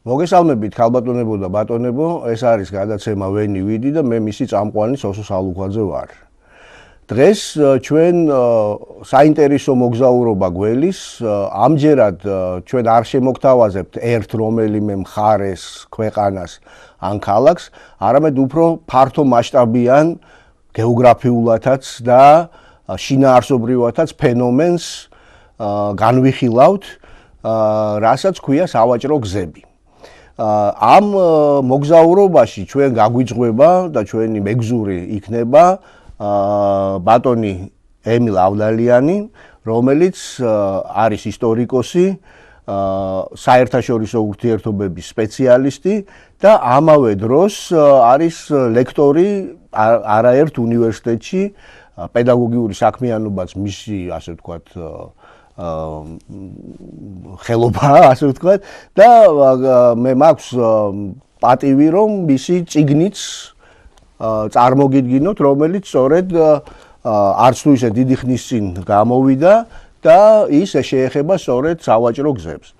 მოგესალმებით ქალბატონებო და ბატონებო, ეს არის გადაცემა ვენი ვიდი და მე მისი წამყვანი სოსო სალუქვაძე ვარ. დღეს ჩვენ საინტერესო მოგზაურობა გველის, ამჯერად ჩვენ არ შემოგთავაზებთ ერთ რომელიმე მხარეს, ქვეყანას ან ქალაქს, არამედ უფრო ფართო მასშტაბიან გეოგრაფიულათაც და შინაარსობრივათაც ფენომენს განვიხილავთ, რასაც ქვია სავაჭრო გზები. Am მოგზაურობაში ჩვენ გაგვიძღვება და ჩვენი მეგზური იქნება ბატონი ემილ ავდალიანი, რომელიც არის ისტორიკოსი, საერთაშორისო ურთიერთობების სპეციალისტი და ამავე დროს არის ლექტორი არაერთ უნივერსიტეტში, პედაგოგიური საქმიანობაც მისი, ასე ვთქვათ, ხელობა, ასე ვთქვათ, და მე მაქვს პატივი, რომ მისი წიგნიც წარმოგიდგინოთ, რომელიც სწორედ არც თუ ისე დიდი ხნის წინ გამოვიდა და ის შეეხება სწორედ სავაჭრო გზებს.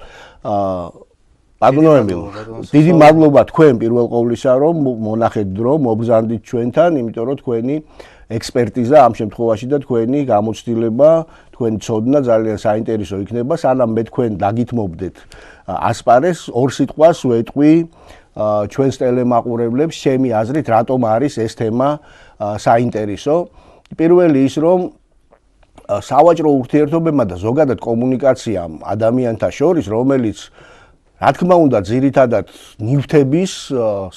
ბატონო ემილ, დიდი მადლობა თქვენ პირველ ყოვლისა, რომ მონახეთ დრო, მობრძანდით ჩვენთან, იმიტომ რომ თქვენი ექსპერტიზა ამ შემთხვევაში და თქვენი გამოცდილება, თქვენი ცოდნა ძალიან საინტერესო იქნება, სანამ მე თქვენ დაგითმობდეთ ასპარეს, ორ სიტყვას ვეტყვი ჩვენს ტელემაყურებლებს, ჩემი აზრით, რატომ არის ეს თემა საინტერესო. პირველი ის, რომ სავაჭრო ურთიერთობებმა და ზოგადად კომუნიკაციამ ადამიანთა შორის, რომელიც რა თქმა უნდა, ძირითადად ნივთების,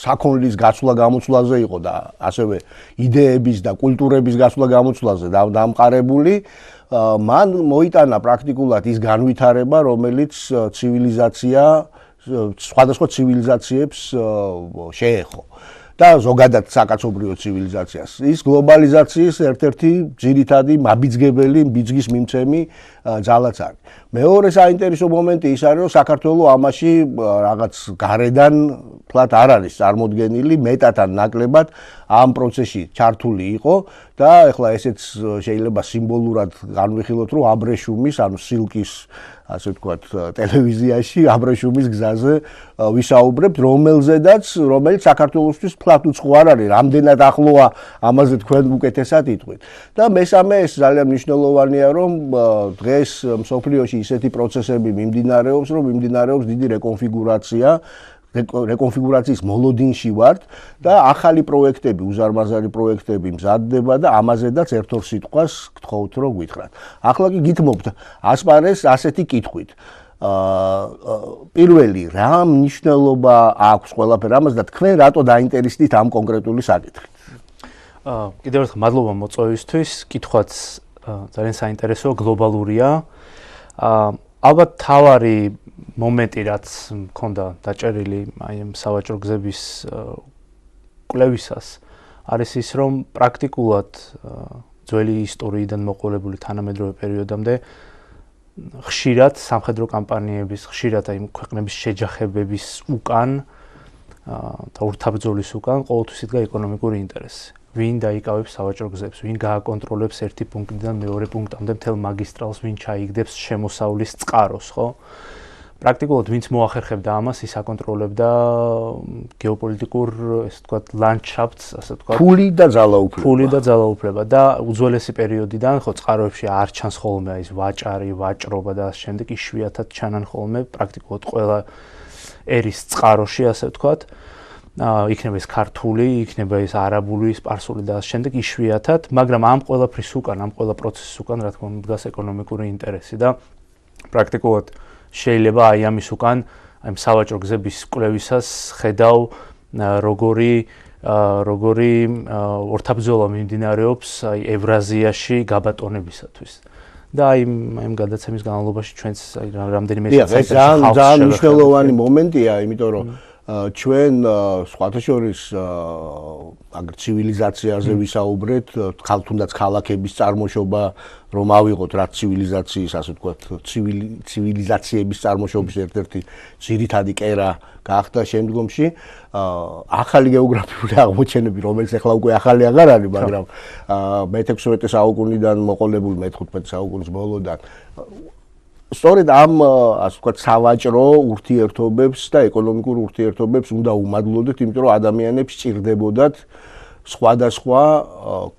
საქონლის გაცვლა-გამოცვლაზე იყო და ასევე იდეების და კულტურების გაცვლა-გამოცვლაზე დამყარებული, მან მოიტანა პრაქტიკულად ის განვითარება, რომელიც სხვადასხვა ცივილიზაციებს შეეხო და ზოგადად საკაცობრიო ცივილიზაციას. ის გლობალიზაციის ერთ-ერთი ძირითადი მაბიძგებელი, ბიძგის მიმცემი ძალაც არის. მეორე საინტერესო მომენტი ის არის, რომ საქართველო ამაში რაღაც გარედან თლათ არ არის წარმოდგენილი, მეტად ან ნაკლებად ამ პროცესში ჩართული იყო და ეხლა ესეც შეიძლება სიმბოლურად განვიხილოთ, რომ აბრეშუმის, ანუ სილკის, ასე ვთქვათ, ტელევიზიაში აბრეშუმის გზაზე ვისაუბრებთ, რომელიც საქართველოსთვის ფლათ უცხო არ არის, რამდენად ახლოა ამაზე თქვენ უკეთესად იტყვით. და მესამე ეს ძალიან მნიშვნელოვანია, რომ დღეს მსოფლიოში ისეთი პროცესები მიმდინარეობს, რომ მიმდინარეობს დიდი რეკონფიგურაციის მოლოდინში ვართ და ახალი პროექტები, უზარმაზარი პროექტები მზადდება და ამაზედაც ერთ-ორ სიტყვას გთხოვთ, რომ გითხრათ. ახლა კი გითმობთ ასპარეს ასეთი კითხვით. პირველი, რა მნიშვნელობა აქვს ყველაფერ ამას და თქვენ რატო დაინტერესდით ამ კონკრეტული საკითხით? კიდევ ერთხელ მადლობა მოწვევისთვის, კითხვაც ძალიან საინტერესოა, გლობალურია. ალბათ თავარი მომენტი, რაც მქონდა დაჭერილი აი ამ სავაჭრო გზების კვლევისას, არის ის, რომ პრაქტიკულად ძველი ისტორიიდან მოყოლებული თანამედროვე პერიოდამდე ხშირად სამხედრო კამპანიების, ხშირად აი ქვეყნების შეჯახებების უკან და ურთაბრძოლის უკან ყოველთვის იდგა ეკონომიკური ინტერესი. ვინ დაიკავებს სავაჭრო გზებს, ვინ გააკონტროლებს ერთი პუნქტიდან მეორე პუნქტამდე მთელ მაგისტრალს, ვინ ჩაიგდებს შემოსავლის წყაროს, ხო? პრაქტიკულად ვინც მოახერხებდა ამას, ის აკონტროლებდა გეოპოლიტიკურ, ესე ვთქვათ, ლანდშაფტს, ასე ვთქვათ, ფული და ძალაუფლება და უძველესი პერიოდიდან, ხო, წყაროებში არ ჩანს ხოლმე ის ვაჭარი, ვაჭრობა და ასე შემდეგ, იშვიათად ჩანან ხოლმე პრაქტიკულად ყველა ერის წყაროში, ასე ვთქვათ. იქნება ის ქართული, იქნება ის არაბული, სპარსული და ასე შემდეგ, იშვიათად, მაგრამ ამ ყველაფრის უკან, ამ ყველა პროცესის უკან, რა თქმა უნდა, დგას ეკონომიკური ინტერესი და პრაქტიკულად შეიძლება აი ამის უკან, აი სავაჭრო გზების კვლევისას ხედავ როგორი ორთაბრძოლა მიმდინარეობს აი ევრაზიაში გაბატონებისათვის. და აი ამ გადაცემის განმავლობაში ჩვენც აი რამდენიმე ეს ძალიან მნიშვნელოვანი მომენტია, იმიტომ რომ ჩვენ სხვათა შორის აგრ ცივილიზაციაზე ვისაუბრეთ, თუნდაც ქალაქების წარმოშობა რომ ავიღოთ, რაც ცივილიზაციის, ასე ვთქვათ, ცივილიზაციების წარმოშობის ერთ-ერთი ძირითადი კერა გახდა შემდგომში, ახალი გეოგრაფიული აღმოჩენები, რომელიც ახლა უკვე ახალი აღარ არის, მაგრამ მე-16 საუკუნიდან მოყოლებული, მე-15 საუკუნის ბოლოდან სწორედ ამ ასე ვთქვათ სავაჭრო ურთიერთობებს და ეკონომიკურ ურთიერთობებს უნდა უმადლოდეთ, იმიტომ რომ ადამიანებს სჭირდებოდათ სხვადასხვა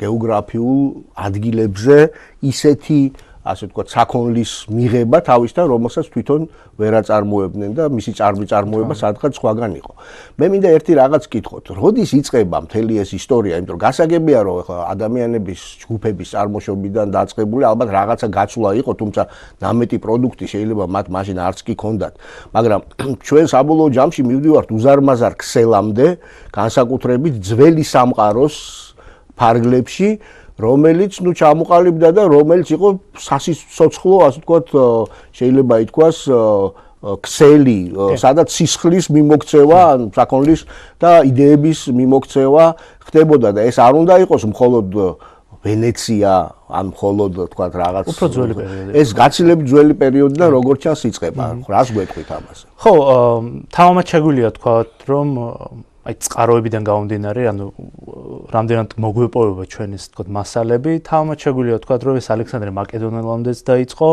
გეოგრაფიულ ადგილებზე ისეთი ასე ვთქვათ საქონლის მიღება თავისთან, რომელსაც თვითონ ვერ აწარმოებდნენ და მისი წარმოება სადღაც სხვაგან იყო. მე მინდა ერთი რაღაც გკითხოთ. როდის იწყება მთელი ეს ისტორია, იმიტომ რომ გასაგებია რომ ახლა ადამიანების ჯგუფების წარმოშობიდან დაწყებული ალბათ რაღაცა გაცვლა იყო, თუმცა ნამეტი პროდუქტი შეიძლება მათ მაშინ არც კი ქონდათ. მაგრამ ჩვენ საბოლოო ჯამში მივდივართ უზარმაზარ ქსელამდე, განსაკუთრებით ძველი სამყაროს ფარგლებში, რომელიც ჩამოყალიბდა და რომელიც იყო სასიცოცხლო, ასე ვთქვათ, შეიძლება ითქვას ქსელი, სადაც სისხლის მიმოქცევა, საქონლის და იდეების მიმოქცევა ხდებოდა და ეს არ უნდა იყოს მხოლოდ ვენეცია, ან მხოლოდ თქვათ რაღაც უფრო ძველი პერიოდი. ეს გაცილებით ძველი პერიოდიდან როგორც ჩანს იწყება. რას გვეტყვით ამაზე? ხო, თავმაც შეგვიძლია თქვათ, რომ აი წყაროებიდან გამომდინარე, ანუ რამდენად მოგვეპოვება ჩვენ ეს თქო მასალები, თავმაც შეგვიძლია ვთქვათ, რომ ეს ალექსანდრე მაკედონელამდეც დაიწყო,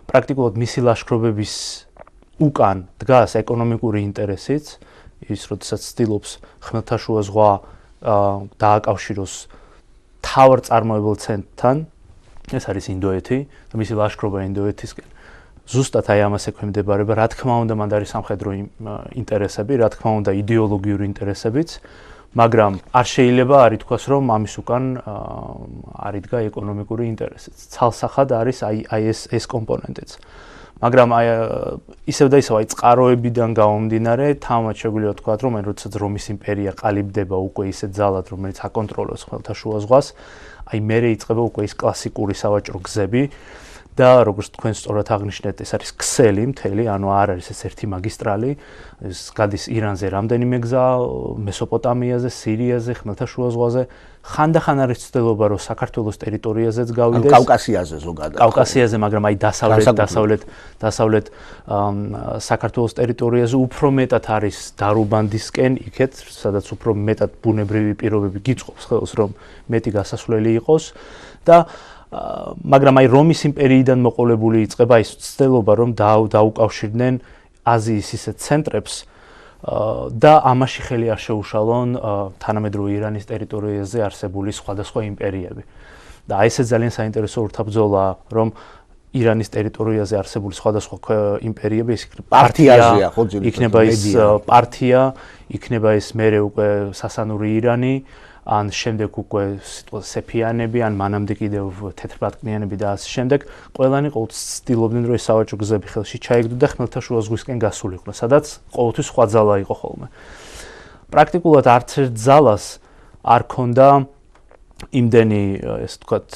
პრაქტიკულად მისი ლაშქრობების უკან დგას ეკონომიკური ინტერესიც, ის როდესაც ცდილობს ხმელთაშუა ზღვა დააკავშიროს თავარ წარმოებულ ცენტრთან, ეს არის ინდოეთი და მისი ლაშქრობა ინდოეთისკენ. ზუსტად აი ამას ექვემდებარება, რა თქმა უნდა, მანდ არის სამხედრო ინტერესები, რა თქმა უნდა, იდეოლოგიური ინტერესებიც, მაგრამ არ შეიძლება არ ითქვას, რომ ამის უკან არ იდგა ეკონომიკური ინტერესიც. ცალსახად არის აი ეს კომპონენტიც. მაგრამ აი ისევ და ისევ აი წყაროებიდან გამომდინარე, თამამად შეგვიძლია ვთქვათ, რომ აი როდესაც რომის იმპერია ყალიბდება უკვე ისეთ ძალად, რომელიც აკონტროლებს ხმელთაშუა ზღვას, აი მერე იწყება უკვე ის კლასიკური სავაჭრო გზები. და როგორც თქვენ სწორად აღნიშნეთ, ეს არის ქსელი მთელი, ანუ არ არის ეს ერთი მაგისტრალი, ეს გადის ირანზე რამდენიმე გზა, მესოპოტამიაზე, სირიაზე, ხმელთაშუა ზღვაზე. ხანდახან არის ცდილობა, რომ საქართველოს ტერიტორიაზეც გავიდეს. კავკასიაზე ზოგადად. კავკასიაზე, მაგრამ აი დასავლეთ საქართველოს ტერიტორიაზე უფრო მეტად არის დარუბანდისკენ, იქეთ, სადაც უფრო მეტად ბუნებრივი პირობები გიწყობს ხელს, რომ მეტი გასასვლელი იყოს და მაგრამ აი რომის იმპერიიდან მოყოლებული იწყება ის ცდილობა, რომ დაუკავშირდნენ აზიის ისეთ ცენტრებს და ამაში ხელი არ შეუშალონ თანამედროვე ირანის ტერიტორიაზე არსებული სხვადასხვა იმპერიები. და აი ესე ძალიან საინტერესო ურთაბრძოლაა, რომ ირანის ტერიტორიაზე არსებული სხვადასხვა იმპერიები, ის პართიაზეა, ხო, იქნება ის პართია, იქნება ეს მერე უკვე სასანური ირანი, ან შემდეგ უკვე სეფიანები, ან მანამდე კიდევ თეთრბატკნიანები და ასე შემდეგ, ყველანი ყოველთვის ცდილობდნენ, რომ ეს სავაჭრო გზები ხელში ჩაიგდო და ხმელთაშუა ზღვისკენ გასულიყვნენ, სადაც ყოველთვის სხვა ძალა იყო ხოლმე. პრაქტიკულად არც ერთ ძალას არ ქონდა იმდენი, ეს ვთქვათ,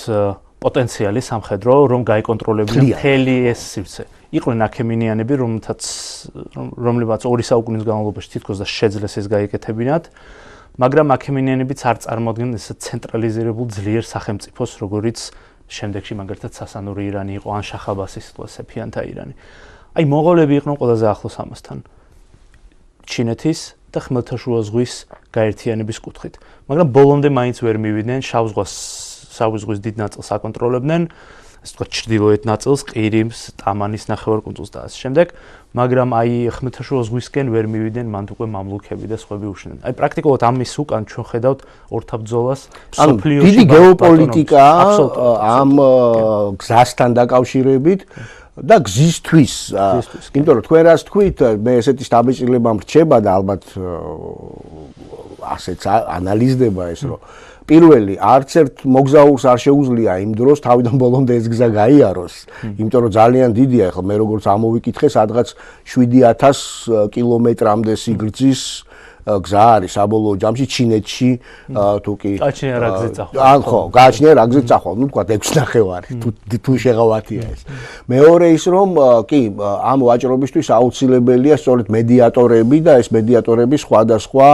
პოტენციალი სამხედრო, რომ გაეკონტროლებდნენ მთელი ეს სივრცე. იყვნენ აქემინიანები, რომლებიც 2 საუკუნის განმავლობაში თითქოს და შეძლეს ეს გაეკეთებინათ. მაგრამ აქემინიანებიც არ წარმოადგენენ ეს ცენტრალიზირებულ ძლიერ სახელმწიფოს, როგორიც შემდეგში მაგალითად სასანური ირანი იყო, ან შახ-აბასის სეფიანთა ირანი. აი მონღოლები იყვნენ ყველაზე ახლოს ამასთან. ჩინეთის და ხმელთაშუა ზღვის გაერთიანების კუთხით. მაგრამ ბოლომდე მაინც ვერ მივიდნენ შავი ზღვის დიდ ნაწილს აკონტროლებდნენ, ასე ვთქვათ, ჩრდილოეთ ნაწილს, ყირიმს, ტამანის ნახევარკუნძულს და ასე შემდეგ. მაგრამ აი ხმელთაშუა ზღვისკენ ვერ მივიდნენ მანდ უკვე მამლუქები და სხვები უშლიდნენ. აი პრაქტიკულად ამის უკან ჩვენ ხედავთ ორთაბრძოლას სოფლიოში. დიდი გეოპოლიტიკა ამ გზასთან დაკავშირებით და გზისთვის. იმიტომ რომ თქვენ რას თქვით, მე ესეთი სტაბილიზება მრჩება და ალბათ ასეც ანალიზდება ეს, რომ პირველი არც ერთ მოგზაურს არ შეუძლია იმ დროს თავიდან ბოლომდე ეს გზა გაიაროს, იმიტომ რომ ძალიან დიდია, ახლა მე როგორც ამოვიკითხე, სადღაც 7000 კილომეტრამდე სიგრძის გზა არის საბოლოო ჯამში ჩინეთში, თუ კი გააჩნია რა გზით წახვალ. ან ხო, გააჩნია რა გზით წახვალ, ну თქვა 6.5 თუ შეღავათია ეს. მეორე ის რომ კი, ამ ვაჭრობისთვის აუცილებელია სწორედ მედიატორები და ეს მედიატორები სხვადასხვა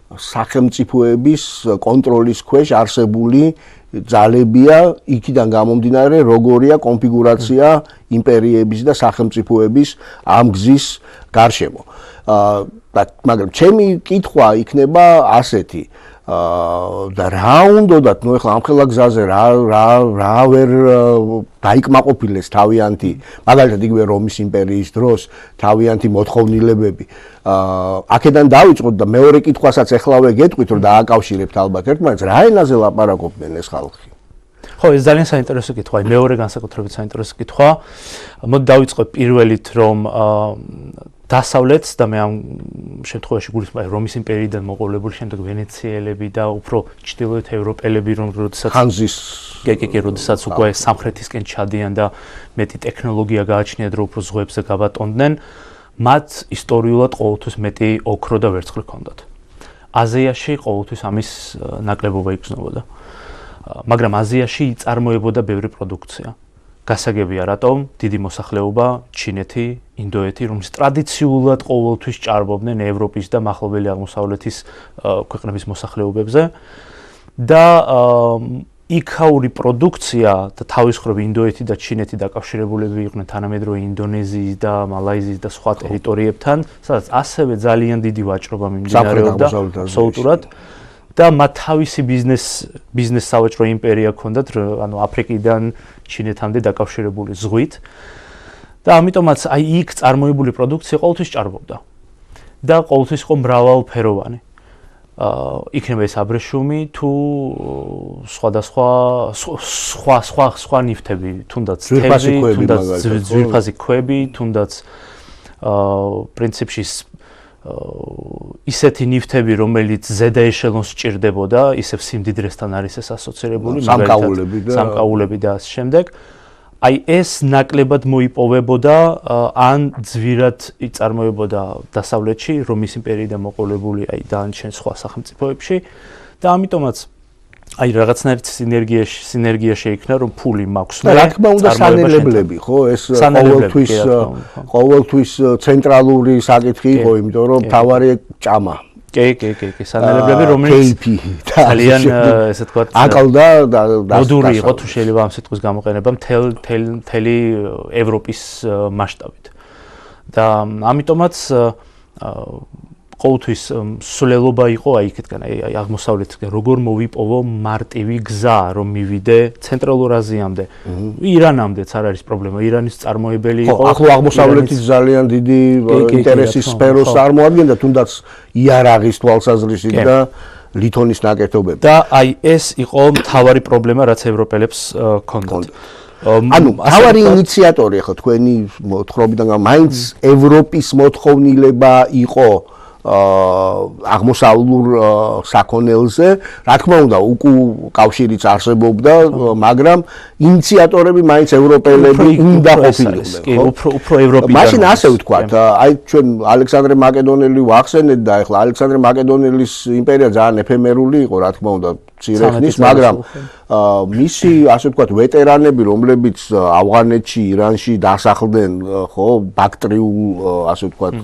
სახელმწიფოების კონტროლის ქვეშ არსებული ძალებია, იქიდან გამომდინარე, როგორია კონფიგურაცია იმპერიების და სახელმწიფოების ამ გზის გარშემო. მაგრამ ჩემი კითხვა იქნება ასეთი. და რა უნდათ, ნუ ეხლა ამხელა გზაზე რა ვერ დაიკმაყოფილეს თავიანთი, მაგალითად იგივე რომის იმპერიის დროს თავიანთი მოთხოვნილებები. აქედან დავიწყოთ და მეორე კითხვასაც ეხლავე გეტყვით, რომ დააკავშირებთ ალბათ ერთმანეთს, რა ენაზე ლაპარაკობდნენ ეს ხალხი? ხო, ეს ძალიან საინტერესო კითხვა, მეორე განსაკუთრებით საინტერესო კითხვა. მოდი დავიწყოთ პირველით, რომ დასავლეთს და მე ამ შემთხვევაში გულისხმობ რომის იმპერიიდან მოყოლებული შემდეგ ვენეციელები და უფრო ჩრდილოეთ ევროპელები, რომ როდესაც ხანზის როდესაც უკვე სამხრეთისკენ ჩადიან და მეტი ტექნოლოგია გააჩნიათ, რომ უფრო ზღვებზე გაბატონდნენ, მათ ისტორიულად ყოველთვის მეტი ოქრო და ვერცხლი ჰქონდათ. აზიაში ყოველთვის ამის ნაკლებობა იგრძნობოდა. მაგრამ აზიაში იწარმოებოდა ბევრი პროდუქცია. გასაგებია რატომ? დიდი მოსახლეობა, ჩინეთი, ინდოეთი, რომელიც ტრადიციულად ყოველთვის ჭარბობდნენ ევროპის და მახლობელი აღმოსავლეთის ქვეყნების მოსახლეობებზე და იქაური პროდუქცია და თავისუფლები ინდოეთი და ჩინეთი დაკავშირებულები იყვნენ თანამედროვე ინდონეზიის და მალაიზიის და სხვა ტერიტორიებთან, სადაც ასევე ძალიან დიდი ვაჭრობა მიმდინარეობდა აბსოლუტურად. და მათ თავისი ბიზნეს სავაჭრო იმპერია ჰქონდათ, ანუ აფრიკიდან ჩინეთამდე დაკავშირებული ზღვით. და ამიტომაც აი იქ წარმოებული პროდუქცია ყოველთვის ჭარბობდა. და ყოველთვის იყო მრავალფეროვანი. იქნება ეს აბრეშუმი თუ სხვა ნივთები, თუნდაც თევზი, თუნდაც ძვირფასი ქვები, თუნდაც პრინციპში ისეთი ნივთები, რომელიც ზედა ეშელონს სჭირდებოდა, ისევ სიმდიდრესთან არის ეს ასოცირებული, სამკაულები და ასე შემდეგ. აი ეს ნაკლებად მოიპოვებოდა, ან ძვირად იწარმოებოდა დასავლეთში, რომის იმპერიიდან მოყოლებული აი დანარჩენ სხვა სახელმწიფოებში და ამიტომაც აი რაღაცნაირად სინერგია შეიქმნა, რომ ფული მაქვს. რა თქმა უნდა სანელებლები, ხო? ეს ყოველთვის ცენტრალური საკითხი იყო, იმიტომ რომ თავარი ჭამა. კი, სანელებლები, რომელიც ძალიან ესე ვთქვათ, აკლდა და მოდური იყო, თუ შეიძლება ამ სიტყვის გამოყენება, მთელი ევროპის მასშტაბით. და ამიტომაც ყოველთვის სულელობა იყო აი იქეთკენ, აი აღმოსავლეთისკენ, როგორ მოვიპოვო მარტივი გზა, რომ მივიდე ცენტრალურ აზიამდე. ირანამდეც არ არის პრობლემა, ირანის წარმოებელი იყო. ახლო აღმოსავლეთის ძალიან დიდი ინტერესის სფეროს წარმოადგენდა, თუნდაც იარაღის თვალსაზრისით და ლითონის ნაკეთობები. და აი ეს იყო მთავარი პრობლემა, რაც ევროპელებს ჰქონდათ. ანუ თავარი ინიციატორი ხო თქვენი მოთხრობიდან მაინც ევროპის მოთხოვნილება იყო აღმოსავლურ საქონელზე, რა თქმა უნდა, კავშირიც არსებობდა, მაგრამ ინიციატორები მაინც ევროპელები უნდა ყოფილიყვნენ. კი, უფრო ევროპიდან. მაშინ ასე ვთქვათ, აი ჩვენ ალექსანდრე მაკედონელი ვახსენეთ და ეხლა ალექსანდრე მაკედონელის იმპერია ძალიან ეფემერული იყო, რა თქმა უნდა, მცირეხნის, მაგრამ მისი ასე ვთქვათ ვეტერანები, რომლებიც ავღანეთში, ირანში დასახლდნენ, ხო, ბაქტრიულ ასე ვთქვათ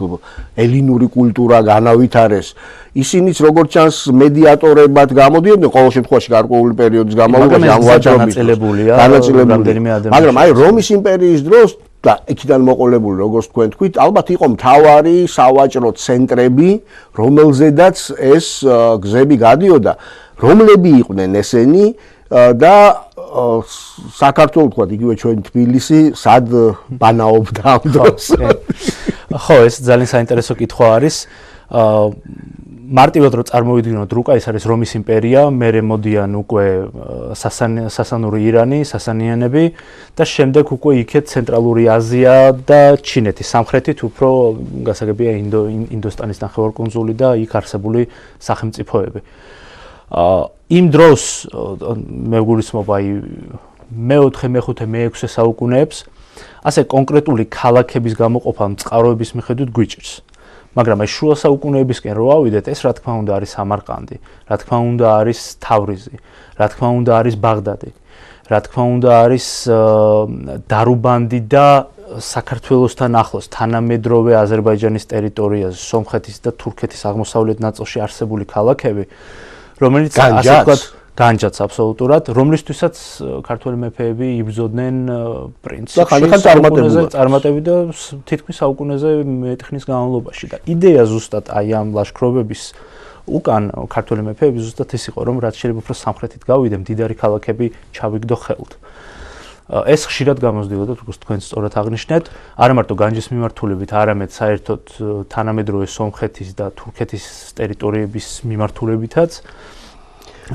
ელინური კულტურა განავითარეს. ისინიც როგორც ჩანს მედიატორებად გამოდიოდნენ ყოველ შემთხვევაში გარკვეული პერიოდის განმავლობაში ამ ვაჭრობის განაწილებულია. მაგრამ აი რომის იმპერიის დროს და იქიდან მოყოლებული, როგორც თქვენ თქვით, ალბათ იყო მთავარი სავაჭრო ცენტრები, რომელზედაც ეს გზები გადიოდა, რომლები იყვნენ ესენი და საქართველოს თქვა იგივე ჩვენ თბილისი სად ბანაობდა ამ დროს. ხო, ეს ძალიან საინტერესო კითხვა არის. მარტივად რომ წარმოვიდგინოთ, რუკა ეს არის რომის იმპერია, მერე მოდიან უკვე სასანური ირანი, სასანიანები და შემდეგ უკვე იქეთ ცენტრალური აზია და ჩინეთი, სამხრეთით უფრო გასაგებია ინდოსტანის ნახევარკუნძული და იქ არსებული სახელმწიფოები. იმ დროს მე გულისხმობ აი მე-4, მე-5, მე-6 საუკუნეებს ასე კონკრეტული ქალაქების გამოყოფა წყაროების მიხედვით გვიჭირს. მაგრამ აი შუა საუკუნეებისკენ რო ავიდეთ, ეს რა თქმა უნდა არის სამარყანდი, რა თქმა უნდა არის თავრიზი, რა თქმა უნდა არის ბაღდადი, რა თქმა უნდა არის დარუბანდი და საქართველოსთან ახლოს თანამედროვე აზერბაიჯანის ტერიტორიაზე, სომხეთის და თურქეთის აღმოსავლეთ ნაწილში არსებული ქალაქები, რომელიც ასე ვთქვათ განჯაც აბსოლუტურად, რომლისთვისაც ქართველი მეფეები იბრძოდნენ პრინციპში წარმატები და თითქმის საუკუნეზე მეტი ხნის განმავლობაში და იდეა ზუსტად აი ამ ლაშქრობების უკან ქართველი მეფეები ზუსტად ის იყო, რომ რაც შეიძლება უფრო სამხრეთით გავიდე, მდიდარი ქალაქები ჩავიგდო ხელთ. ეს ხშირად გამოსდიოდა, როგორც თქვენ სწორად აღნიშნეთ, არა მარტო განჯის მიმართულებით, არამედ საერთოდ თანამედროვე სომხეთის და თურქეთის ტერიტორიების მიმართულებითაც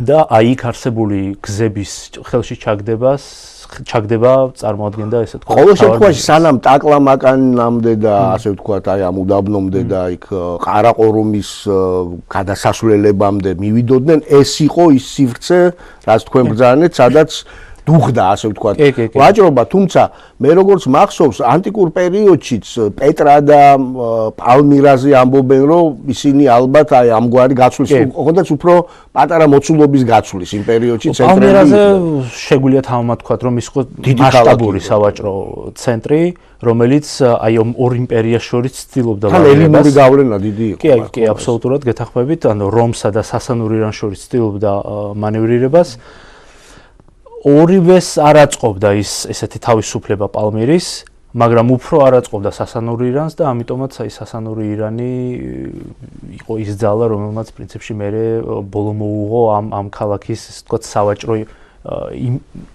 და აი იქ არსებული გზების ხელში ჩაგდება წარმოადგენდა ესე თქვა. ყოველ შემთხვევაში სანამ ტაკლამაკანამდე და ასე ვთქვათ, აი ამ უდაბნომდე და იქ ყარაყორუმის გადასასვლელებამდე მივიდოდნენ, ეს იყო ის სივრცე, რაც თქვენ ბრძანეთ, სადაც დუხდა, ასე ვთქვათ, ვაჭრობა, თუმცა მე როგორც მახსოვს, ანტიკურ პერიოდშიც პეტრა და პალმირაზე ამბობენ, რომ ისინი ალბათ აი ამგვარი გაცვლის, ოღონდ უფრო პატარა მოცულობის გაცვლის იმ პერიოდში ცენტრები. პალმირაზე შეგვიძლია თამამად ვთქვათ, რომ ის იყო მასშტაბური სავაჭრო ცენტრი, რომელიც აი ორ იმპერიას შორის ცდილობდა ვარიანტს. ელინური გავლენა დიდი იყო. კი, აბსოლუტურად გეთანხმებით, ანუ რომსა და სასანურ ირანს შორის ცდილობდა მანევრირებას. ორივეს არ აწყობდა ის ესეთი თავისუფლება პალმირის, მაგრამ უფრო არ აწყობდა სასანური ირანს და ამიტომაც აი სასანური ირანი იყო ის ძალა, რომელმაც პრინციპში მერე ბოლო მოუღო ამ ქალაქის, ასე ვთქვათ, სავაჭრო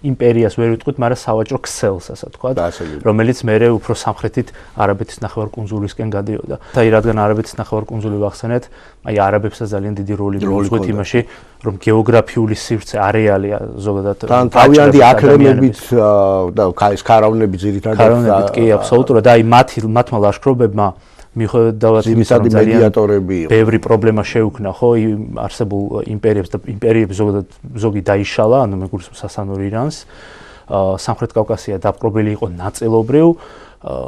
იმპერიას ვერ ვიტყვით, მაგრამ სავაჭრო ქსელს, ასე ვთქვათ, რომელიც მერე უფრო სამხრეთით არაბეთის ნახევარკუნძულისკენ გადიოდა. აი რადგან არაბეთის ნახევარკუნძული ვახსენეთ, აი არაბებსაც ძალიან დიდი როლი მიუძღვით იმაში, რომ გეოგრაფიული სივრცე, არეალი ზოგადად თავიანთი აქლემებით და ქარავნები ძირითადად ქარავნებით კი აბსოლუტურად და აი მათმა ლაშქრობებმა მიუხედავად იმისა, რომ ძალიან მედიატორები იყო. ბევრი პრობლემა შეუქმნა, ხო, არსებულ იმპერიებს და იმპერიები ზოგადად ზოგი დაიშალა, ანუ მეგრულ სასანურ ირანს. სამხრეთ კავკასია დაპყრობილი იყო ნაწილობრივ.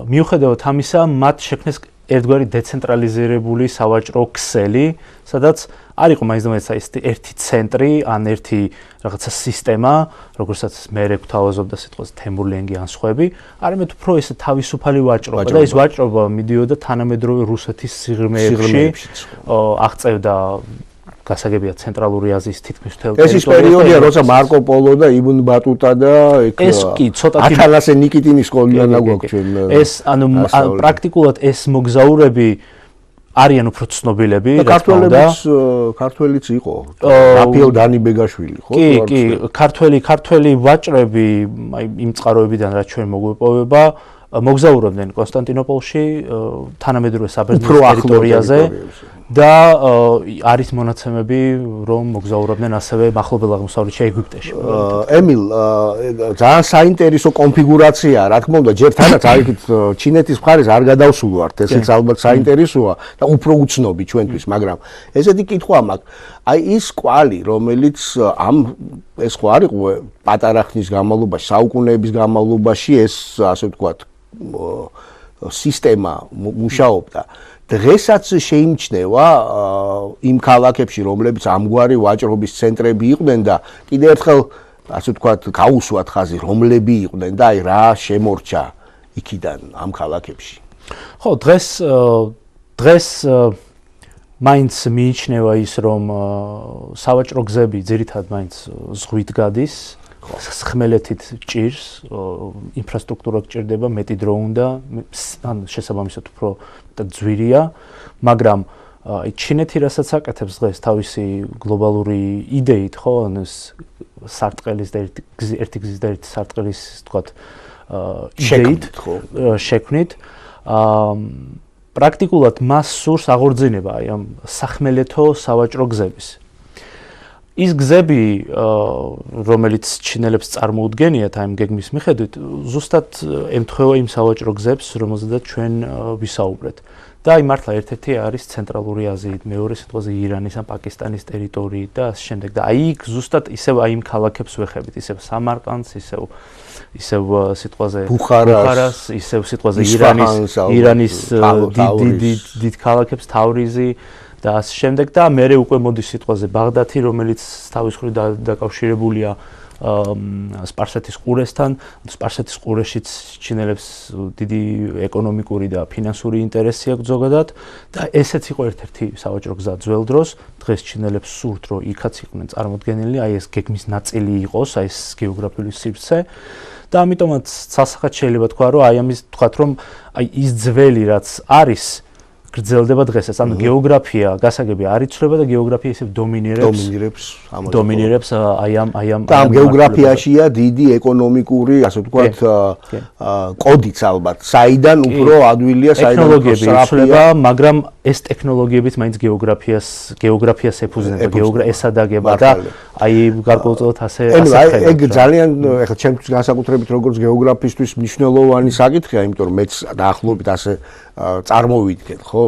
მიუხედავად ამისა, მათ შექმნეს ერთგვარი დეცენტრალიზირებული სავაჭრო ქსელი, სადაც არ იყო მაინც და მაინც ერთი ცენტრი, ან ერთი რაღაცა სისტემა, როგორცაც მე გვთავაზობდა სიტყვას თემურლენგი ან სხვები, არამედ უფრო ესე თავისუფალი ვაჭრობა და ეს ვაჭრობა მიდიოდა თანამედროვე რუსეთის სიღრმეებში, აღწევდა გასაგებია ცენტრალური აზიის თითქმის მთელ ტერიტორიას. ეს ის პერიოდია, როცა მარკო პოლო და იბნ ბატუტა და ეს კი ცოტათი ათანასე ნიკიტინის სკოლიდან აგვაქვს ჩვენ. ეს ანუ პრაქტიკულად ეს მოგზაურები არიან უფრო ცნობილები, რა თქმა უნდა. ქართველიც იყო. რაფიელ დანიბეგაშვილი, ხო? კი, ქართველი ვაჭრები, აი იმ წყაროებიდან რაც ჩვენ მოგვეპოვება, მოგზაურობდნენ კონსტანტინოპოლში, თანამედროვე საბერძნეთის ტერიტორიაზე და არის მონაცემები, რომ მოგზაურობდნენ ასევე მახლობელ აღმოსავლეთში, ეგვიპტეში. ემილ, ძალიან საინტერესო კონფიგურაცია, რა თქმა უნდა, ჯერ თანაც აიქით ჩინეთის მხარეს არ გადავსულვართ, ესეც ალბათ საინტერესოა და უფრო უცნობი ჩვენთვის, მაგრამ ესეთი კითხვა მაქვს. აი ის კვალი, რომელიც ეს ხო არ იყო პატარა ხნის განმავლობაში, საუკუნეების განმავლობაში ეს, ასე ვთქვათ, სისტემა მუშაობდა. დღესაც შეიმჩნევა იმ ქალაქებში, რომლებიც ამგვარი ვაჭრობის ცენტრები იყვნენ და კიდევ ერთხელ, ასე ვთქვათ, გაუსვათ ხაზი, რომლები იყვნენ და აი რა შემორჩა იქიდან ამ ქალაქებში. ხო, დღეს მაინც მიიჩნევა ის, რომ სავაჭრო გზები ძირითადად მაინც ზღვით გადის. ხმელეთით ჭირს, ინფრასტრუქტურა გჭირდება, მეტი დრო უნდა, ან შესაბამისად უფრო ძვირია, მაგრამ ჩინეთი რასაც აკეთებს დღეს თავისი გლობალური იდეით, ხო, ანუ სარტყელის და ერთი გზის და ერთი სარტყელის, თქვათ, იდეით შექმნით, პრაქტიკულად მას სურს აღორძინება აი ამ სახმელეთო სავაჭრო გზების. ის გზები, რომელიც ჩინელებს წარმოუდგენიათ აი ამ გეგმის მიხედვით, ზუსტად ემთხვევა იმ სავაჭრო გზებს, რომელზედაც ჩვენ ვისაუბრეთ. და აი მართლა ერთ-ერთი არის ცენტრალური აზიით, მეორე სიტყვაზე ირანის ან პაკისტანის ტერიტორიით და ასე შემდეგ. და აი იქ ზუსტად ისევ აი იმ ქალაქებს ვეხებით, ისევ სამარყანდს, ისევ სიტყვაზე ბუხარას, ისევ სიტყვაზე ირანის დიდ ქალაქებს, თავრიზი და ასე შემდეგ და მერე უკვე მოდის სიტყვაზე ბაღდათი, რომელიც თავის მხრივ დაკავშირებულია სპარსეთის ყურესთან. სპარსეთის ყურეშიც ჩინელებს დიდი ეკონომიკური და ფინანსური ინტერესი აქვს ზოგადად და ესეც იყო ერთ-ერთი სავაჭრო გზა ძველ დროს. დღეს ჩინელებს სურთ, რომ იქაც იყვნენ წარმოდგენილი, აი ეს გეგმის ნაწილი იყოს, აი ეს გეოგრაფიული სივრცე და ამიტომაც სასახად შეიძლება თქვა, რომ აი ამის თქვათ, რომ აი ის ძველი რაც არის გრძელდება დღესაც. ანუ გეოგრაფია, გასაგები არ იცვლება და გეოგრაფია ისევ დომინირებს აი ამ და ამ გეოგრაფიაშია დიდი ეკონომიკური, ასე ვთქვათ, კოდიც ალბათ. საიდან უფრო ადვილია, საიდან უფრო სწრაფია, მაგრამ ეს ტექნოლოგიებიც მაინც გეოგრაფიას ეფუძნება, ესადაგება და აი გარკვეულწილად ასე ხდება. ეგ ძალიან ეხლა ჩემთვის განსაკუთრებით როგორც გეოგრაფისტვის მნიშვნელოვანი საკითხია, იმიტომ რომ მეც დაახლოებით ასე წარმოვიდგენ, ხო,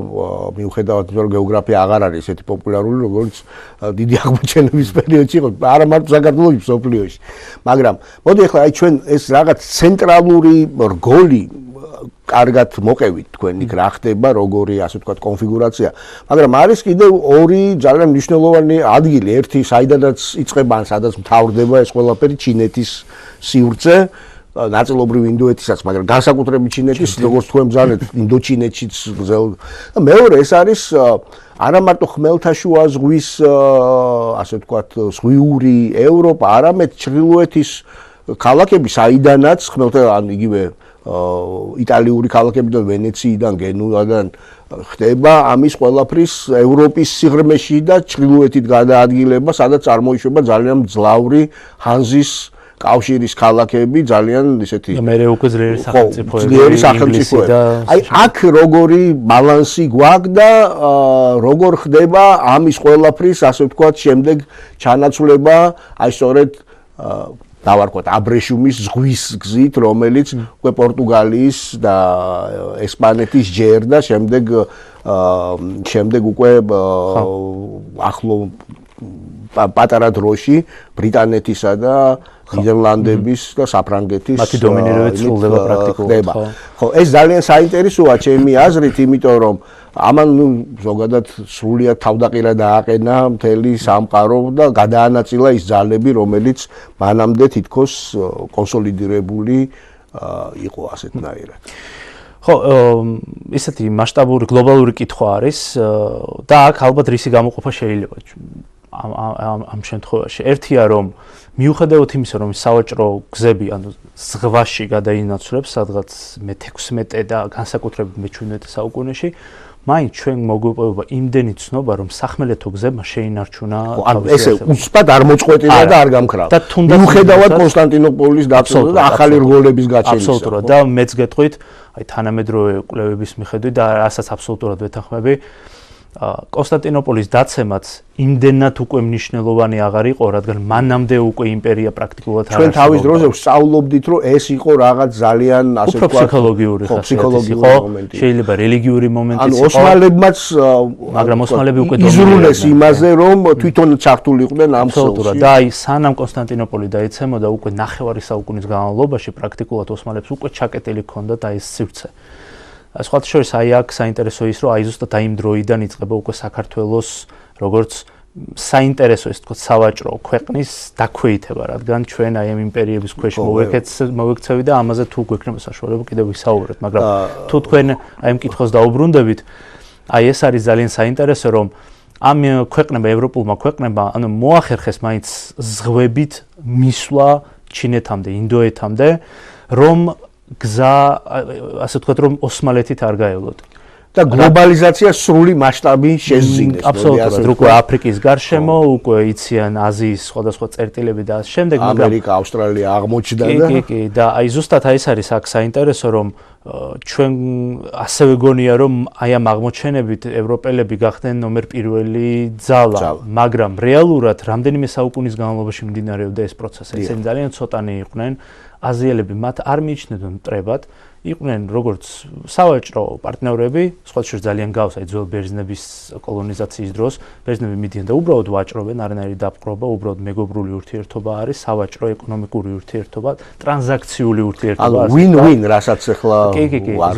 მიუხედავად იმისა, რომ გეოგრაფია აღარ არის ესეთი პოპულარული, როგორც დიდი აღმოჩენების პერიოდში იყო, არა მარტო საქართველოში, მსოფლიოში. მაგრამ მოდი ახლა აი ჩვენ ეს რაღაც ცენტრალური რგოლი კარგად მოყევით თქვენ იქ რა ხდება, როგორი ასე ვთქვათ კონფიგურაცია. მაგრამ არის კიდევ ორი ძალიან მნიშვნელოვანი ადგილი, ერთი საიდანაც იწყება ან სადაც მთავრდება ეს ყველაფერი ჩინეთის სივრცე. ნაწილობრივ ინდოეთისაც, მაგრამ განსაკუთრებით ჩინეთის, როგორც თქვენ ბრძანეთ, ინდოჩინეთშიც გზელ. და მეორე ეს არის არა მარტო ხმელთაშუა ზღვის, ასე ვთქვათ, ზღვიური ევროპა, არამედ ჩრდილოეთის ქალაქები, საიდანაც ან იგივე იტალიური ქალაქებიდან, ვენეციიდან, გენუვიდან ხდება ამის ყველაფრის ევროპის სიღრმეში და ჩრდილოეთით გადაადგილება, სადაც წარმოიშვება ძალიან მძლავრი ჰანზის კავშირის ქალაქები ძალიან ისეთი და მე უკვე ძლიერი სახელმწიფოები. აი აქ როგორი ბალანსი გვაქვს და როგორ ხდება ამის ყველაფრის, ასე ვთქვათ, შემდეგ ჩანაცვლება, აი სწორედ დავარქვათ აბრეშუმის ზღვის გზით, რომელიც უკვე პორტუგალიის და ესპანეთის ჯერდა, შემდეგ უკვე ახლო პატარა დროში ბრიტანეთისა და ნიდერლანდების და საფრანგეთის მათი დომინირება ცვლდება პრაქტიკულად. ხო, ეს ძალიან საინტერესოა ჩემი აზრით, იმიტომ რომ ამან ზოგადად სრულიად თავდაყირა დააყენა მთელი სამყარო და გადაანაწილა ის ძალები, რომელიც მანამდე თითქოს კონსოლიდირებული იყო ასეთნაირად. ხო, ისეთი მასშტაბური გლობალური კითხვა არის და აქ ალბათ რისი გამოყოფა შეიძლება ამ შემთხვევაში. ერთია რომ მიუხედავად იმისა, რომ სავაჭრო გზები, ანუ ზღვაში გადაინაცვლებს სადღაც მე-16 და განსაკუთრებით მე-17 საუკუნეში, მაინც ჩვენ მოგვეპოვება იმდენი ცნობა, რომ სახმელეთო გზებმა შეინარჩუნა ესე უცბად არ მოწყვეტილა და არ გამქრალა. მიუხედავად კონსტანტინოპოლის დაცვისა და ახალი რგოლების გაჩენისა. აბსოლუტურად და მეც გეტყვით, აი თანამედროვე კვლევების მიხედვით და რასაც აბსოლუტურად ვეთანხმები, კონსტანტინოპოლის დაცემაც იმდენად უკვე მნიშვნელოვანი აღარ იყო, რადგან მანამდე უკვე იმპერია პრაქტიკულად არ ჩვენ თავის დროზე ვსწავლობდით, რომ ეს იყო რაღაც ძალიან ასე ვთქვათ ფსიქოლოგიური მომენტი. შეიძლება რელიგიური მომენტიც იყო. ანუ ოსმალებმაც მაგრამ ოსმალები უკვე იზრუნეს იმაზე, რომ თვითონ ჩართულიყვნენ ამ ქსელში. და აი სანამ კონსტანტინოპოლი დაიცემოდა, უკვე 9 საუკუნის განმავლობაში პრაქტიკულად ოსმალებს უკვე ჩაკეტილი ჰქონდათ აი ეს სივრცე. სხვათა შორის აი აქ საინტერესო ის რომ აი ზუსტად აი იმ დროიდან იწყება უკვე საქართველოს როგორც საინტერესო ის თქო სავაჭრო ქვეყნის დაქვეითება, რადგან ჩვენ აი ამ იმპერიების ქვეშ მოვექცევი და ამაზე თუ გვექნება საშუალება კიდევ ვისაუბროთ, მაგრამ თუ თქვენ აი ამ კითხვას დაუბრუნდებით, აი ეს არის ძალიან საინტერესო რომ ამ ქვეყნებმა, ევროპულმა ქვეყნებმა, ანუ მოახერხეს მაინც ზღვებით მისვლა ჩინეთამდე, ინდოეთამდე, რომ გზა ასე ვთქვათ რომ ოსმალეთით არ გაევლოთ და გლობალიზაცია სრული მასშტაბი შეზიზნეს. აბსოლუტურად, უკვე აფრიკის გარშემო, უკვე იციან აზიის სხვადასხვა წერტილები და ამ შემდეგ, მაგრამ ამერიკა, ავსტრალია აღმოჩნდა და კი, და აი ზუსტად აი ეს არის აქ საინტერესო რომ ჩვენ ასევე გონია რომ აი ამ აღმოჩენებით ევროპელები გახდნენ ნომერ პირველი ძალა, მაგრამ რეალურად რამდენიმე საუკუნის განმავლობაში მიმდინარეობდა ეს პროცესი. ესენი ძალიან ცოტანი იყვნენ. აზიელები მათ არ მიიჩნევდნენ მტრებად, იყვნენ როგორც სავაჭრო პარტნიორები, სხვა შორის ძალიან გავს აი ძველ ბერძნების კოლონიზაციის დროს, ბერძნები მიდიან და უბრალოდ ვაჭრობენ, არანაირი დაპყრობა, უბრალოდ მეგობრული ურთიერთობა არის, სავაჭრო ეკონომიკური ურთიერთობა, ტრანზაქციული ურთიერთობა. ანუ win-win, რასაც ახლა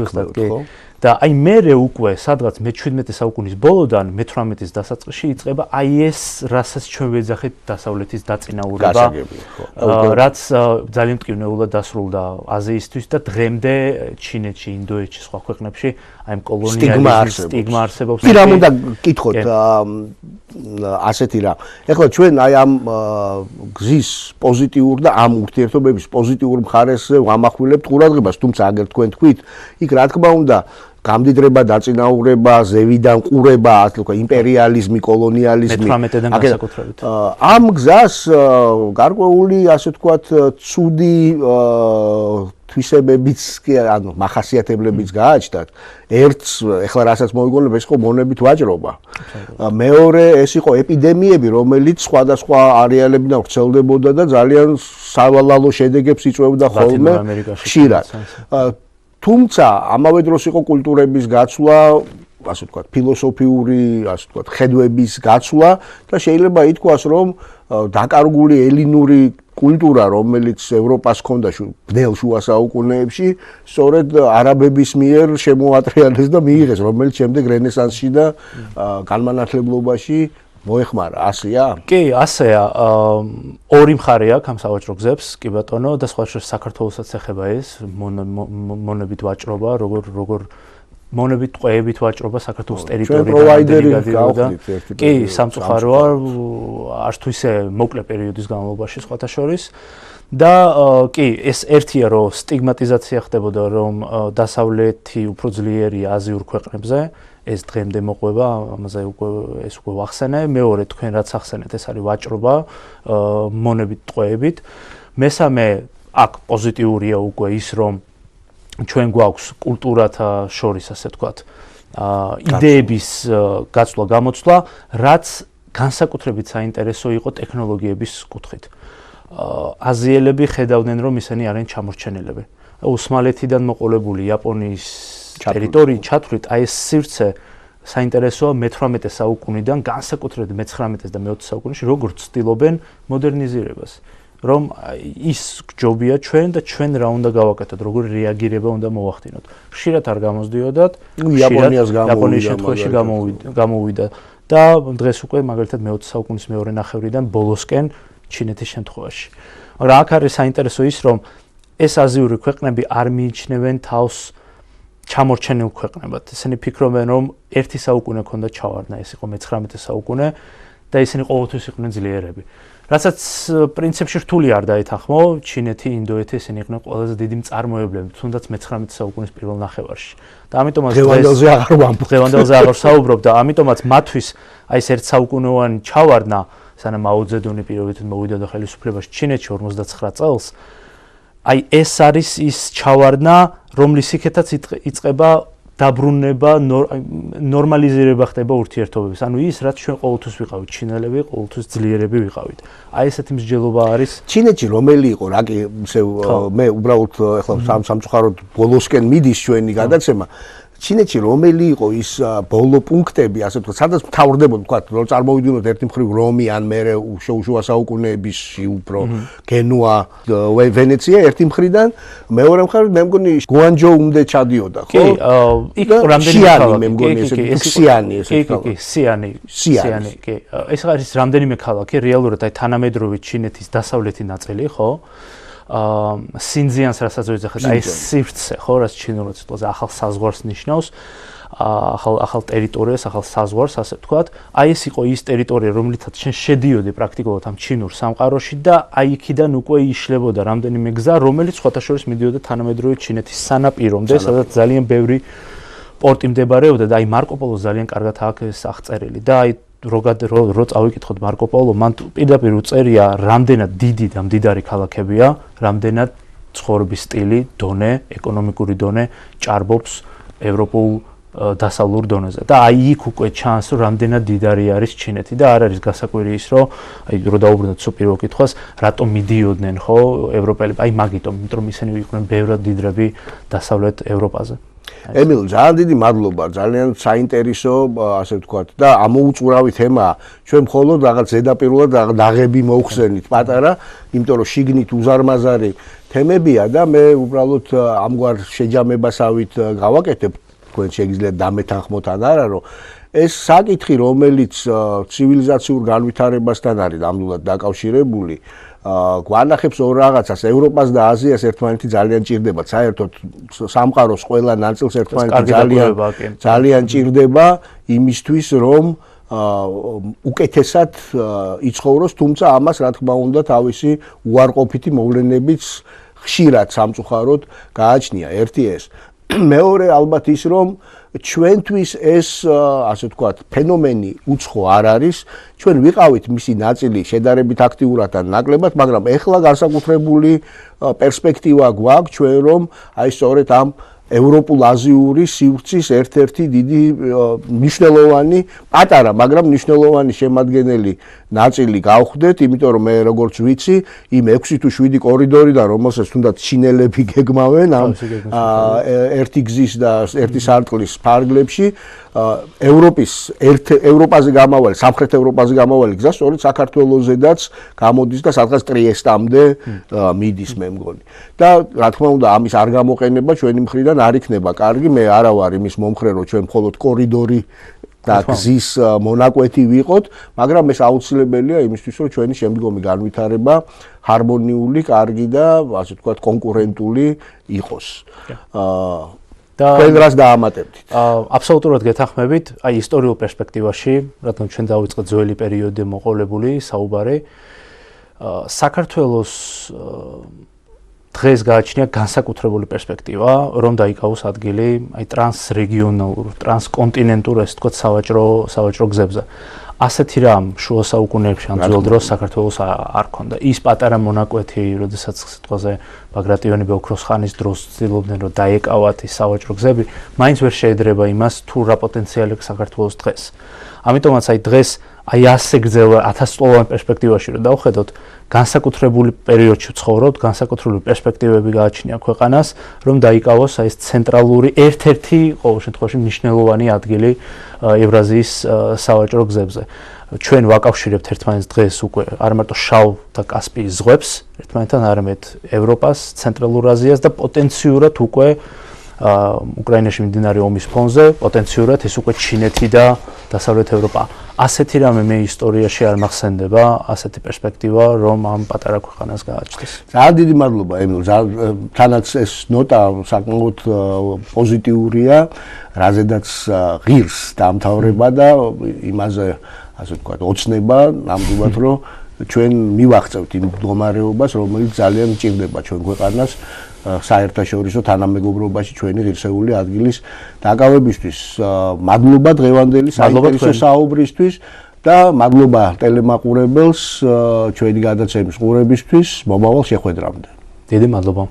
ზუსტად კი. და აი მერე უკვე სადღაც მე-17 საუკუნის ბოლოდან მე-18-ის დასაწყისში იწყება აი ეს რასაც ჩვენ ვეძახით დასავლეთის დაწინაურება, რაც ძალიან მტკივნეულად დასრულდა აზიისთვის და დღემდე ჩინეთში, ინდოეთში, სხვა ქვეყნებში აი ამ კოლონიალიზმის სტიგმა არსებობს. პირამ უნდა გკითხოთ ასეთი რა. ეხლა ჩვენ აი ამ გზის პოზიტიურ და ამ ურთიერთობების პოზიტიურ მხარეს ვამახვილებთ ყურადღებას, თუმცა აგერ თქვენ თქვით, იქ რა თქმა უნდა გამდიდრება, დაწინაურება, ზევიდან ყურება, ასე ვთქვათ, იმპერიალიზმი, კოლონიალიზმი. მე-18-დან განსაკუთრებით. ამ გზას გარკვეული, ასე ვთქვათ, ცუდი თვისებებიც, ანუ მახასიათებლებიც გააჩნდათ. ერთს, ეხლა რასაც მოიგონებ, ეს იყო მონებით ვაჭრობა. მეორე, ეს იყო ეპიდემიები, რომელიც სხვადასხვა არეალებიდან ვრცელდებოდა და ძალიან სავალალო შედეგებს იწვევდა ხოლმე ხშირად. თუმცა, ამავე დროს იყო კულტურების გაცვლა, ასე ვთქვათ, ფილოსოფიური, ასე ვთქვათ, ხედვების გაცვლა და შეიძლება ითქვას, რომ დაკარგული ელინური კულტურა, რომელიც ევროპას ჰქონდა ბნელ შუა საუკუნეებში, სწორედ არაბების მიერ შემოატრიალეს და მიიღეს, რომელიც შემდეგ რენესანსში და განმანათლებლობაში მოეხმარა. ასეა? კი, ასეა. ორი მხარე აქვს ამ სავაჭრო გზებს, კი ბატონო, და სხვა შორის საქართველოსაც ეხება ეს მონებით ვაჭრობა, როგორ მონებით ტყვეებით ვაჭრობა საქართველოს ტერიტორიიდან გადიდოდა. კი, სამწუხაროა, არც თუ ისე მოკლე პერიოდის განმავლობაში სხვათა შორის. და კი, ეს ერთია, რომ სტიგმატიზაცია ხდებოდა, რომ დასავლეთი უფრო ძლიერია აზიურ ქვეყნებზე. ეს დღემდე მოყვება, ამაზე ეს უკვე ვახსენე. მეორე, თქვენ რაც ახსენეთ, ეს არის ვაჭრობა მონებით ტყვეებით. მესამე, აქ პოზიტიურია უკვე ის, რომ ჩვენ გვაქვს კულტურათა შორის, ასე ვთქვათ, იდეების გაცვლა, გამოცვლა, რაც განსაკუთრებით საინტერესო იყო ტექნოლოგიების კუთხით. აზიელები ხედავდნენ, რომ ისინი არიან ჩამორჩენილები. ოსმალეთიდან მოყოლებული იაპონიის ტერიტორიის ჩათვლით, აი ეს სივრცე საინტერესოა მე-18 საუკუნიდან, განსაკუთრებით მე-19 და მე-20 საუკუნეში, როგორც ცდილობენ მოდერნიზირებას. რომ ის ჯობია ჩვენ და ჩვენ რა უნდა გავაკეთოთ, როგორი რეაგირება უნდა მოვახდინოთ. ხშირად არ გამოსდიოდათ, იაპონიის შემთხვევაში გამოვიდა და დღეს უკვე მაგალითად მე-20 საუკუნის მეორე ნახევრიდან ბოლოსკენ ჩინეთის შემთხვევაში. მაგრამ აქ არის საინტერესო ის, რომ ეს აზიური ქვეყნები არ მიიჩნევენ თავს ჩამორჩენილ ქვეყნებად. ისინი ფიქრობენ, რომ ერთი საუკუნე ქონდა ჩავარდნა, ეს იყო მე-19 საუკუნე და ისინი ყოველთვის იყვნენ ძლიერები. რასაც პრინციპში რთული არ დაეთანხმო, ჩინეთი, ინდოეთი ისინი იყვნენ ყველაზე დიდი მწარმოებლები, თუნდაც მე-19 საუკუნის პირველ ნახევარში. და ამიტომაც დღევანდელზე აღარ საუბრობ და ამიტომაც მათთვის აი ეს ერთ საუკუნოვანი ჩავარდნა, სანამ მაო ძედუნი პირობითად მოვიდოდა ხელისუფლებაში ჩინეთში 59 წელს, აი ეს არის ის ჩავარდნა, რომლის იქეთაც იწყება დაბრუნება, ნორმალიზირება ხდება ურთიერთობების. ანუ ის, რაც ჩვენ ყოველთვის ვიყავით, ჩინელები, ყოველთვის ძლიერები ვიყავით. აი ესეთი მსჯელობა არის. ჩინეთში რომელი იყო, რა კი, მე უბრალოდ ახლა სამწუხაროდ ბოლოსკენ მიდის ჩვენი გადაცემა. ჩინეთში რომელი იყო ის ბოლო პუნქტები, ასე ვთქვათ, სადაც მთავრდებოდა, ვთქვათ, რომ წარმოვიდგინოთ ერთი მხრივ რომი ან მერე შუა საუკუნეებში უფრო გენუა, ვენეცია ერთი მხრიდან, მეორე მხრივ მე მგონი გუანჯოუმდე ჩადიოდა, ხო? კი, იქ რამდენიმე მე მგონი სიანი, კი. ეს არის რამდენიმე ქალაქი, რეალურად აი თანამედროვე ჩინეთის დასავლეთი ნაწილი, ხო? სინძიანს რასაც ვეძახეთ, აი სივრცე, ხო, რაც ჩინურად სიტყვაზე ახალ საზღვარს ნიშნავს, ახალ ტერიტორიას, ახალ საზღვარს, ასე ვთქვათ. აი ეს იყო ის ტერიტორია, რომლითაც შენ შედიოდი პრაქტიკულად ამ ჩინურ სამყაროში და აი იქიდან უკვე იშლებოდა რამდენიმე გზა, რომელიც სხვათა შორის მიდიოდა თანამედროვე ჩინეთის სანაპირომდე, სადაც ძალიან ბევრი პორტი მდებარეობდა და აი მარკო პოლო ძალიან კარგად აქვს აღწერილი და აი რო წავიკითხოთ მარკო პოლო, მან პირდაპირ უწერია, რამდენად დიდი და მდიდარი ქალაქებია, რამდენად ცხოვრების სტილი, დონე, ეკონომიკური დონე ჭარბობს ევროპულ დასავლურ დონეზე. და აი იქ უკვე ჩანს, რომ რამდენად დიდარი არის ჩინეთი და არ არის გასაკვირი ის, რომ აი რო დაუბრუნდეთ სულ პირველ კითხვას, რატომ მიდიოდნენ ხო ევროპელები? აი მაგიტომ, იმიტომ რომ ისინი იყვნენ ბევრად დიდრები დასავლეთ ევროპაზე. ემილ, ძალიან დიდი მადლობა, ძალიან საინტერესო, ასე ვთქვათ, და ამოუწურავი თემაა. ჩვენ მხოლოდ რაღაც ზედაპირულად დაღები მოვხსენით პატარა, იმიტომ რომ შიგნით უზარმაზარი თემებია და მე უბრალოდ ამგვარ შეჯამებასავით გავაკეთებ, თქვენ შეგიძლიათ დამეთანხმოთ ან არა, რომ ეს საკითხი, რომელიც ცივილიზაციურ განვითარებასთან არის ნამდვილად დაკავშირებული, გვანახებს ორ რაღაცას, ევროპას და აზიას ერთმანეთი ძალიან ჭირდება, საერთოდ სამყაროს ყველა ნაწილს ერთმანეთი ძალიან ჭირდება იმისთვის, რომ უკეთესად იცხოვროს, თუმცა ამას რა თქმა უნდა თავისი უარყოფითი მოვლენებიც ხშირად სამწუხაროდ გააჩნია. ერთი ეს მეორე ალბათ ის რომ ჩვენთვის ეს ასე ვთქვათ ფენომენი უცხო არ არის ჩვენ ვიყავით მისი ნაწილი შედარებით აქტიურად ან ნაკლებად მაგრამ ეხლა განსაკუთრებული პერსპექტივა გვაქვს ჩვენ რომ აი სწორედ ამ ევროპულ-აზიური სივრცის ერთ-ერთი დიდი მნიშვნელოვანი პატარა, მაგრამ მნიშვნელოვანი შემადგენელი ნაწილი გავხდეთ, იმიტომ რომ მე როგორც ვიცი, იმ 6 თუ 7 კორიდორიდან, რომელსაც თუნდაც ჩინელები გეგმავენ ამ ერთი გზის და ერთი სარტყლის ფარგლებში, ევროპაზე გამავალი, სამხრეთ ევროპაზე გამავალი გზა სწორედ საქართველოსზედაც გამოდის და სადღაც ტრიესტამდე მიდის მე მგონი. და რა თქმა უნდა, ამის არ გამოყენება ჩვენი მხრიდან არ იქნება კარგი, მე არა ვარ იმის მომხრე, რომ ჩვენ მხოლოდ კორიდორი და გზის მონაკვეთი ვიყოთ, მაგრამ ეს აუცილებელია იმისთვის, რომ ჩვენი შემდგომი განვითარება ჰარმონიული, კარგი და ასე ვთქვათ კონკურენტული იყოს. თქვენ რას დაამატებთ? აბსოლუტურად გეთანხმებით, აი ისტორიულ პერსპექტივაში, რადგან ჩვენ დავიწყეთ ძველი პერიოდი მოყოლებული საუბარი, საქართველოს დღეს გააჩნია განსაკუთრებული პერსპექტივა, რომ დაიკავოს ადგილი აი ტრანსრეგიონალურ, ტრანსკონტინენტურ, ასე ვთქვათ, სავაჭრო გზებზე. ასეთი რამ შუა საუკუნეებში ან ძველ დროს საქართველოს არ ქონდა. ის პატარა მონაკვეთი, როდესაც სიტყვაზე ბაგრატიონები ოქროს ხანის დროს ცდილობდნენ, რომ დაეკავათ ის სავაჭრო გზები, მაინც ვერ შეედრება იმას, თუ რა პოტენციალი აქვს საქართველოს დღეს. ამიტომაც აი დღეს აი ასე გრძელ 1000-წლოვან პერსპექტივაში რომ დავხედოთ, განსაკუთრებული პერიოდში ცხოვრობთ, განსაკუთრებული პერსპექტივები გააჩნია ქვეყანას, რომ დაიკავოს აი ეს ცენტრალური ერთ-ერთი ყოველ შემთხვევაში მნიშვნელოვანი ადგილი ევრაზიის სავაჭრო გზებზე. ჩვენ ვაკავშირებთ ერთმანეთს დღეს უკვე არა მარტო შავ და კასპიის ზღვებს, ერთმანეთთან არამედ ევროპას, ცენტრალურ აზიას და პოტენციურად უკვე უკრაინაში მიმდინარე ომის ფონზე, პოტენციურად ეს უკვე ჩინეთი და დასავლეთ ევროპა. ასეთი რამე მე ისტორიაში არ მახსენდება, ასეთი პერსპექტივა, რომ ამ პატარა ქვეყანას გააჩნდეს. ძალიან დიდი მადლობა ემილ, თანაც ეს ნოტა საკმაოდ პოზიტიურია, რაზედაც ღირს დამთავრება და იმაზე ასე ვთქვათ, ოცნება ნამდვილად რომ ჩვენ მივახცევთ იმ მდგომარეობას, რომელიც ძალიან მჭირდება ჩვენ ქვეყანას საერთაშორისო თანამეგობრობაში ჩვენი ღირსეული ადგილის დაკავებისთვის. მადლობა დღევანდელი საინტერესო საუბრისთვის და მადლობა ტელემაყურებელს ჩვენი გადაცემის ყურებისთვის. მომავალ შეხვედრამდე. დიდი მადლობა.